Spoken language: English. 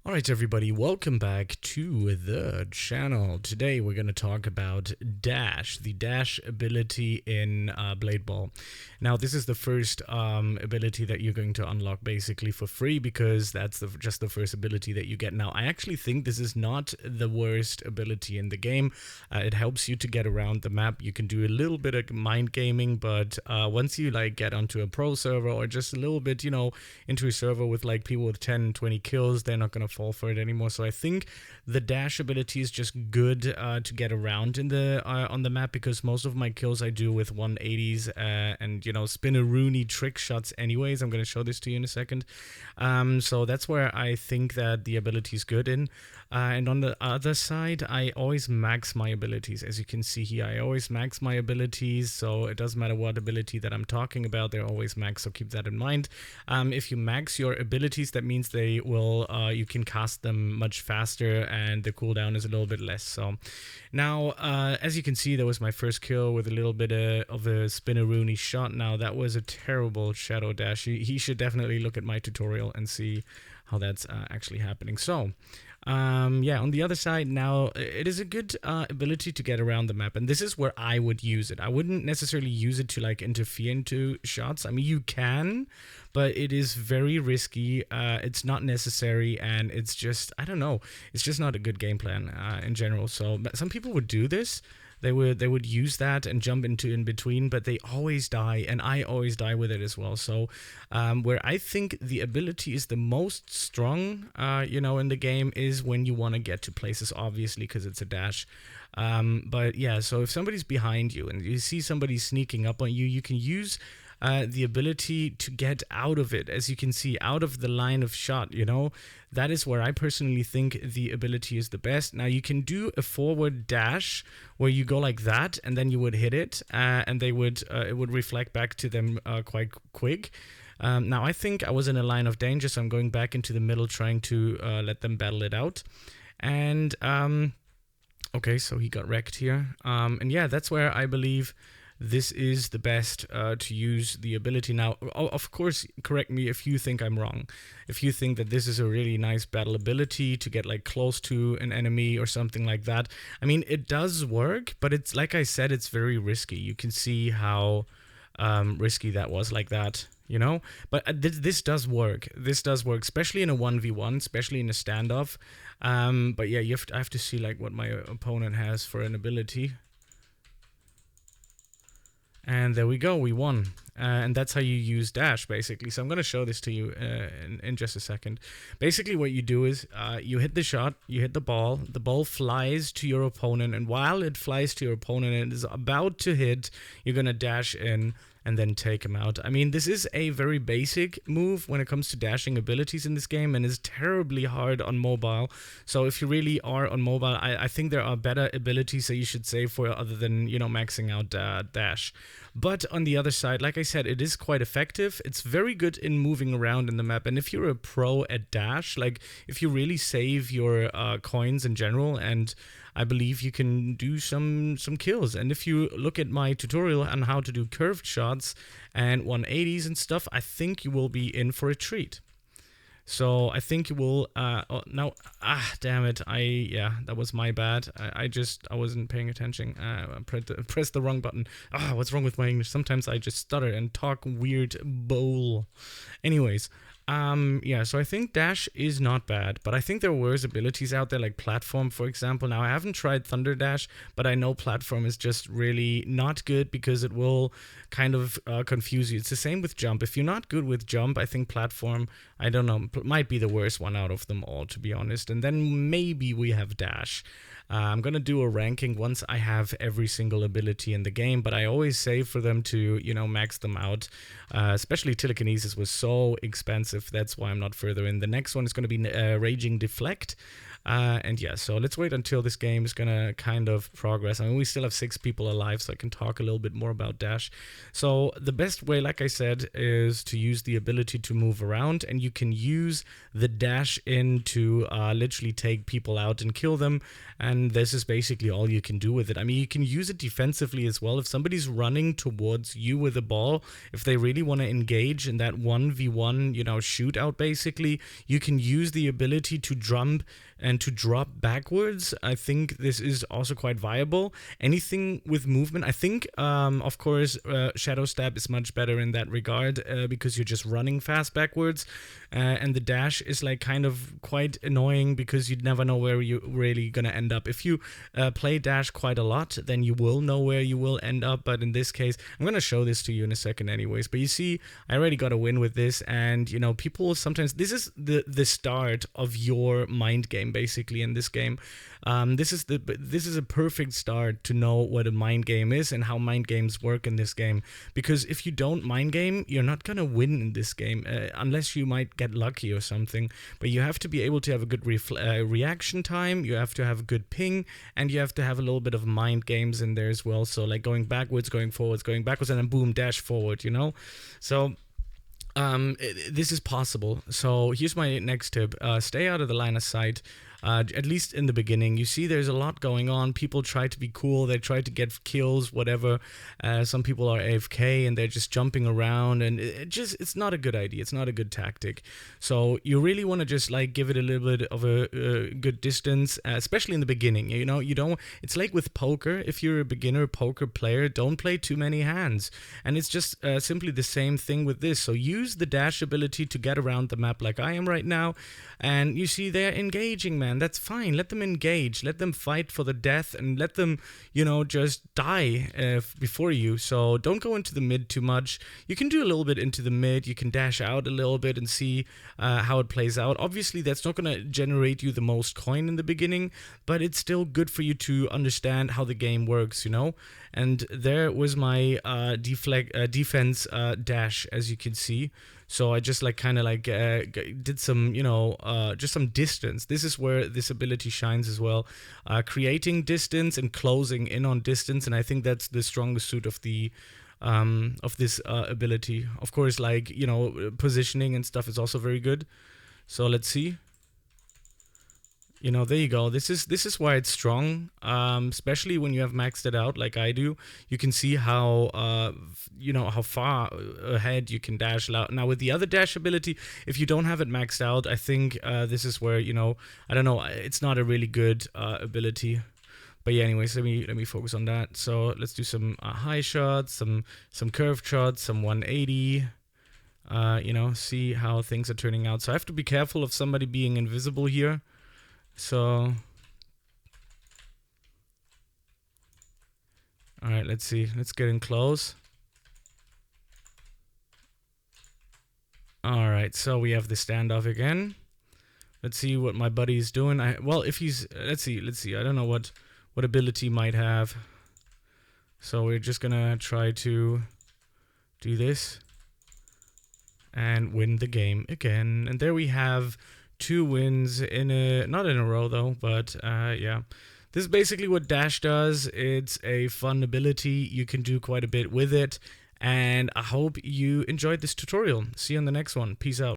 Alright everybody, welcome back to the channel. Today we're going to talk about dash, the dash ability in Blade Ball. Now this is the first ability that you're going to unlock basically for free, because that's just the first ability that you get. Now I actually think this is not the worst ability in the game. It helps you to get around the map. You can do a little bit of mind gaming, but once you get onto a pro server or just a little bit, into a server with people with 10, 20 kills, they're not going to fall for it anymore. So I think the dash ability is just good to get around in the on the map, because most of my kills I do with 180s and spinneroony trick shots anyways. I'm going to show this to you in a second. So that's where I think that the ability is good in. And on the other side, I always max my abilities. As you can see here, I always max my abilities, so it doesn't matter what ability that I'm talking about, they're always max, so keep that in mind. If you max your abilities, that means they will you can cast them much faster and the cooldown is a little bit less. So now, as you can see, that was my first kill with a little bit of a spinneroony shot. Now that was a terrible shadow dash. He should definitely look at my tutorial and see how that's actually happening. So yeah, on the other side, now it is a good ability to get around the map, and this is where I would use it. I wouldn't necessarily use it to interfere into shots. I mean, you can, but it is very risky. It's not necessary, and it's just, I don't know, it's just not a good game plan in general. So some people would do this. They would use that and jump into in between, but they always die, and I always die with it as well. So where I think the ability is the most strong, in the game, is when you want to get to places, obviously, because it's a dash. But yeah, so if somebody's behind you and you see somebody sneaking up on you, you can use the ability to get out of it, as you can see, out of the line of shot. That is where I personally think the ability is the best. Now you can do a forward dash where you go like that, and then you would hit it, and they would it would reflect back to them quite quick. Now I think I was in a line of danger, so I'm going back into the middle, trying to let them battle it out. And okay, so he got wrecked here, and yeah, that's where I believe this is the best to use the ability. Now, of course, correct me if you think I'm wrong. If you think that this is a really nice battle ability to get close to an enemy or something like that. I mean, it does work, but it's, like I said, it's very risky. You can see how risky that was like that, But this does work. This does work, especially in a 1v1, especially in a standoff. But yeah, I have to see what my opponent has for an ability. And there we go, we won. And that's how you use dash, basically. So I'm going to show this to you in just a second. Basically what you do is you hit the shot, you hit the ball flies to your opponent, and while it flies to your opponent and is about to hit, you're going to dash in and then take him out. I mean, this is a very basic move when it comes to dashing abilities in this game, and is terribly hard on mobile. So if you really are on mobile, I think there are better abilities that you should save for other than, maxing out dash. But on the other side, like I said, it is quite effective. It's very good in moving around in the map. And if you're a pro at dash, if you really save your coins in general, and I believe you can do some kills. And if you look at my tutorial on how to do curved shots and 180s and stuff, I think you will be in for a treat. So I think you will, damn it, that was my bad. I wasn't paying attention. I pressed the wrong button. What's wrong with my English? Sometimes I just stutter and talk weird bowl. Anyways, yeah, so I think dash is not bad, but I think there are worse abilities out there, like platform, for example. Now, I haven't tried thunder dash, but I know platform is just really not good, because it will kind of confuse you. It's the same with jump. If you're not good with jump, I think platform, I don't know, might be the worst one out of them all, to be honest. And then maybe we have dash. I'm going to do a ranking once I have every single ability in the game, but I always save for them to, max them out. Especially telekinesis was so expensive. That's why I'm not further in. The next one is going to be Raging Deflect. And yeah, so let's wait until this game is gonna kind of progress. I mean, we still have 6 people alive, so I can talk a little bit more about dash. So the best way, like I said, is to use the ability to move around, and you can use the dash in to literally take people out and kill them. And this is basically all you can do with it. I mean, you can use it defensively as well. If somebody's running towards you with a ball, if they really want to engage in that 1v1, shootout, basically, you can use the ability to jump and to drop backwards. I think this is also quite viable. Anything with movement, I think, of course, Shadow Step is much better in that regard because you're just running fast backwards. And the dash is like kind of quite annoying because you never know where you're really gonna end up. If you play dash quite a lot, then you will know where you will end up. But in this case, I'm gonna show this to you in a second anyways. But you see, I already got a win with this, and people sometimes, this is the start of your mind game basically in this game. This is a perfect start to know what a mind game is and how mind games work in this game. Because if you don't mind game, you're not gonna win in this game unless you might get lucky or something. But you have to be able to have a good reaction time. You have to have a good ping, and you have to have a little bit of mind games in there as well. So like going backwards, going forwards, going backwards, and then boom, dash forward. So. This is possible. So here's my next tip. Stay out of the line of sight. At least in the beginning. You see there's a lot going on. People try to be cool. They try to get kills, whatever. Some people are AFK and they're just jumping around, and it's not a good idea. It's not a good tactic. So you really want to just like give it a little bit of a good distance, especially in the beginning. You don't. It's like with poker. If you're a beginner poker player, don't play too many hands. And it's just simply the same thing with this. So use the dash ability to get around the map like I am right now. And you see they're engaging, man. That's fine. Let them engage. Let them fight for the death, and let them, just die before you. So don't go into the mid too much. You can do a little bit into the mid. You can dash out a little bit and see how it plays out. Obviously, that's not going to generate you the most coin in the beginning, but it's still good for you to understand how the game works, And there was my defense dash, as you can see. So I just did some, just some distance. This is where this ability shines as well. Creating distance and closing in on distance. And I think that's the strongest suit of this ability. Of course, positioning and stuff is also very good. So let's see. There you go. This is why it's strong, especially when you have maxed it out like I do. You can see how how far ahead you can dash out. Now with the other dash ability, if you don't have it maxed out, I think this is where I don't know. It's not a really good ability. But yeah, anyways, let me focus on that. So let's do some high shots, some curved shots, some 180. See how things are turning out. So I have to be careful of somebody being invisible here. So, all right, let's see. Let's get in close. All right, so we have the standoff again. Let's see what my buddy's doing. If he's, let's see. I don't know what ability he might have. So we're just gonna try to do this and win the game again. And there we have 2 wins not in a row though, but yeah. This is basically what dash does. It's a fun ability. You can do quite a bit with it, and I hope you enjoyed this tutorial. See you on the next one. Peace out.